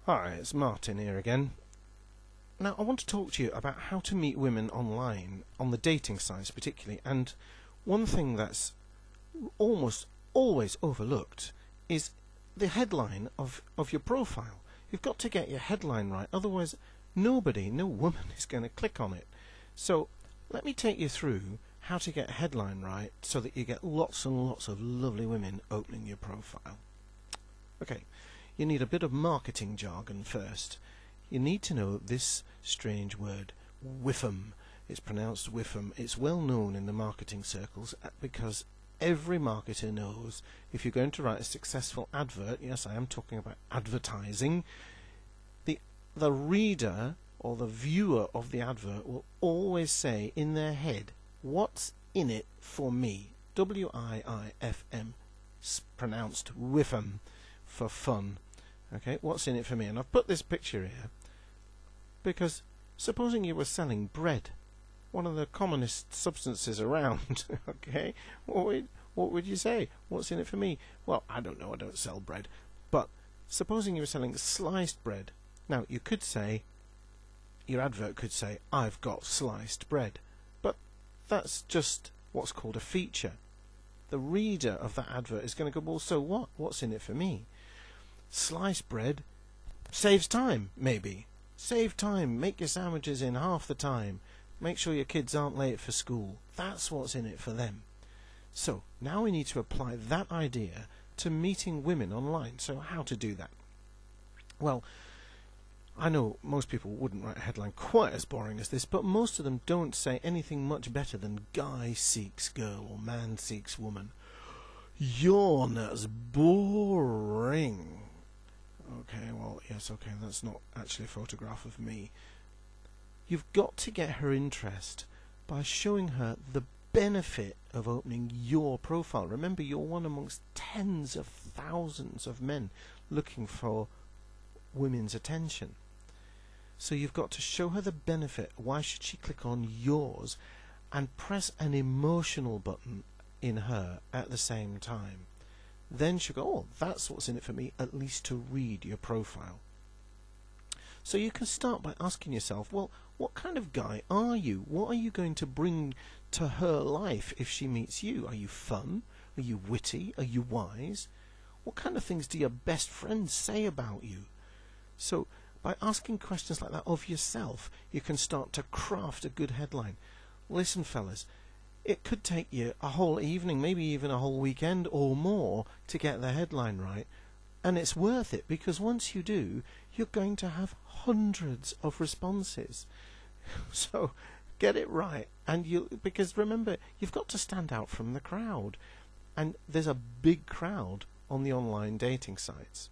Hi, it's Martin here again. Now, I want to talk to you about how to meet women online, on the dating sites particularly, and one thing that's almost always overlooked is the headline of your profile. You've got to get your headline right, otherwise no woman is going to click on it. So, let me take you through how to get a headline right so that you get lots and lots of lovely women opening your profile. Okay. You need a bit of marketing jargon first. You need to know this strange word, whiffum. It's pronounced whiffum. It's well known in the marketing circles because every marketer knows if you're going to write a successful advert, yes, I am talking about advertising, the reader or the viewer of the advert will always say in their head, what's in it for me? W-I-I-F-M, pronounced whiffum, for fun. Okay, what's in it for me? And I've put this picture here because supposing you were selling bread, one of the commonest substances around, okay, what would you say? What's in it for me? Well, I don't know, I don't sell bread. But supposing you were selling sliced bread. Now, you could say, your advert could say, I've got sliced bread. But that's just what's called a feature. The reader of that advert is going to go, well, so what? What's in it for me? Sliced bread saves time, maybe. Save time, make your sandwiches in half the time. Make sure your kids aren't late for school. That's what's in it for them. So, now we need to apply that idea to meeting women online. So, how to do that? Well, I know most people wouldn't write a headline quite as boring as this, but most of them don't say anything much better than guy seeks girl or man seeks woman. Yawn, that's boring. Okay, well, yes, okay, that's not actually a photograph of me. You've got to get her interest by showing her the benefit of opening your profile. Remember, you're one amongst tens of thousands of men looking for women's attention. So you've got to show her the benefit. Why should she click on yours? And press an emotional button in her at the same time. Then she'll go, oh, that's what's in it for me, at least to read your profile. So you can start by asking yourself, well, what kind of guy are you? What are you going to bring to her life if she meets you? Are you fun? Are you witty? Are you wise? What kind of things do your best friends say about you? So by asking questions like that of yourself, you can start to craft a good headline. Listen, fellas, it could take you a whole evening, maybe even a whole weekend or more to get the headline right. And it's worth it because once you do, you're going to have hundreds of responses. So get it right. Because remember, you've got to stand out from the crowd. And there's a big crowd on the online dating sites.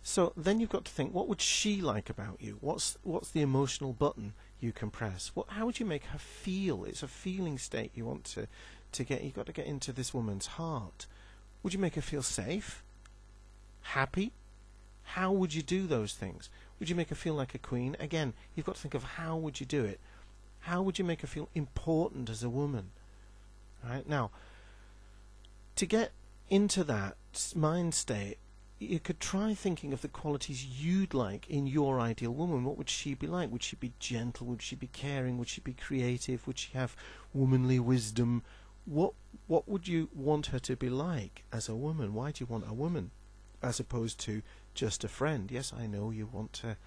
So then you've got to think, what would she like about you? What's the emotional button you can press? How would you make her feel? It's a feeling state you want to get. You've got to get into this woman's heart. Would you make her feel safe? Happy? How would you do those things? Would you make her feel like a queen? Again, you've got to think of how would you do it. How would you make her feel important as a woman? All right? Now, to get into that mind state, you could try thinking of the qualities you'd like in your ideal woman. What would she be like? Would she be gentle? Would she be caring? Would she be creative? Would she have womanly wisdom? What would you want her to be like as a woman? Why do you want a woman as opposed to just a friend? Yes, I know you want to.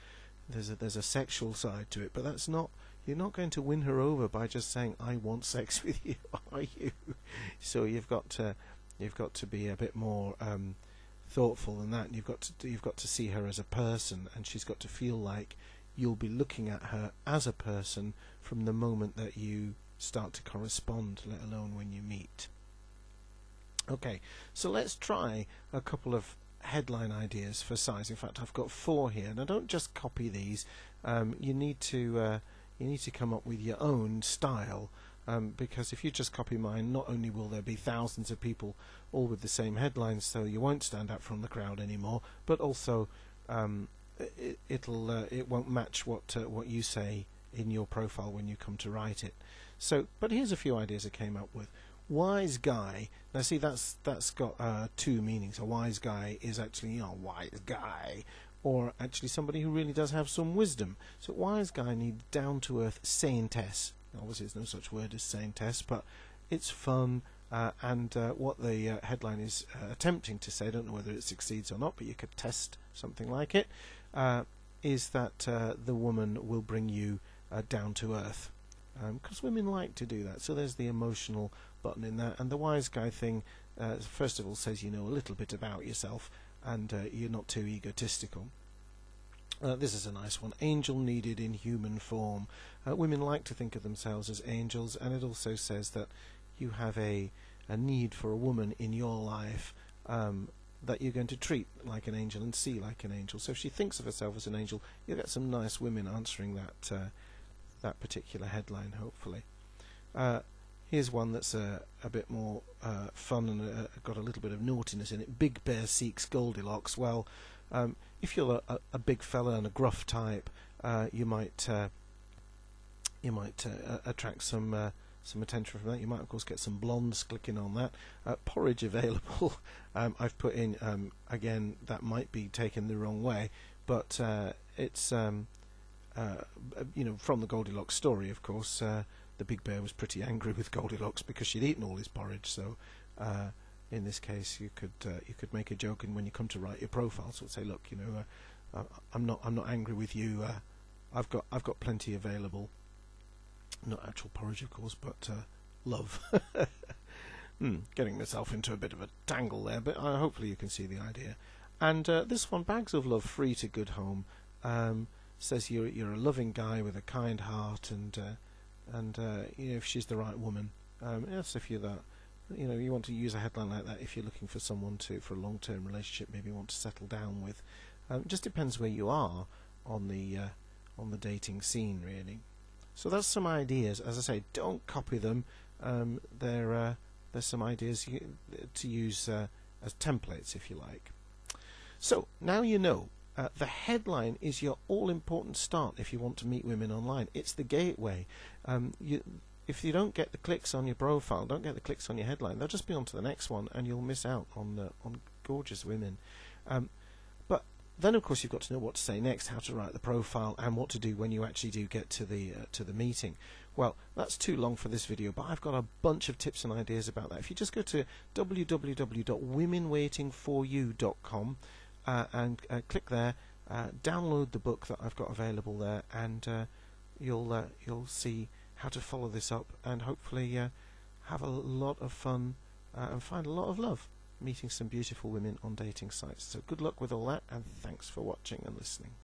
There's a sexual side to it, but that's not. You're not going to win her over by just saying I want sex with you, are you? So you've got to be a bit more thoughtful than that. And you've got to see her as a person, and she's got to feel like you'll be looking at her as a person from the moment that you start to correspond, let alone when you meet. Okay, so let's try a couple of headline ideas for size. In fact, I've got 4 here. Now, don't just copy these. You need to come up with your own style. Because if you just copy mine, not only will there be thousands of people all with the same headlines, so you won't stand out from the crowd anymore, but also it won't match what you say in your profile when you come to write it. So, but here's a few ideas I came up with. Wise guy. Now, see, that's got two meanings. A wise guy is actually a wise guy, or actually somebody who really does have some wisdom. So, wise guy needs down-to-earth saintess. Obviously, there's no such word as saintess, but it's fun. And what the headline is attempting to say, I don't know whether it succeeds or not, but you could test something like it, is that the woman will bring you down to earth. Because women like to do that. So there's the emotional button in that. And the wise guy thing, first of all, says you know a little bit about yourself and you're not too egotistical. This is a nice one. Angel needed in human form. Women like to think of themselves as angels, and it also says that you have a need for a woman in your life that you're going to treat like an angel and see like an angel. So if she thinks of herself as an angel, you'll get some nice women answering that particular headline, hopefully. Here's one that's a bit more fun and got a little bit of naughtiness in it. Big Bear seeks Goldilocks. Well, if you're a big fella and a gruff type, you might attract some attention from that. You might, of course, get some blondes clicking on that. Porridge available. I've put in again. That might be taken the wrong way, but it's from the Goldilocks story, of course. The big bear was pretty angry with Goldilocks because she'd eaten all his porridge. So in this case, you could make a joke, and when you come to write your profile, so say, look, I'm not angry with you. I've got plenty available. Not actual porridge, of course, but love. Getting myself into a bit of a tangle there, but hopefully you can see the idea. And this one, Bags of Love, free to good home, says you're a loving guy with a kind heart, and if she's the right woman. Yes, if you're that, you want to use a headline like that if you're looking for someone for a long-term relationship, maybe you want to settle down with. It just depends where you are on the dating scene, really. So that's some ideas. As I say, don't copy them. There's some ideas to use as templates, if you like. So now you know. The headline is your all-important start if you want to meet women online. It's the gateway. If you don't get the clicks on your profile, don't get the clicks on your headline, they'll just be on to the next one, and you'll miss out on gorgeous women. But then, of course, you've got to know what to say next, how to write the profile, and what to do when you actually do get to the meeting. Well, that's too long for this video, but I've got a bunch of tips and ideas about that. If you just go to www.womenwaitingforyou.com and click there, download the book that I've got available there, and you'll see how to follow this up, and hopefully have a lot of fun and find a lot of love meeting some beautiful women on dating sites. So good luck with all that, and thanks for watching and listening.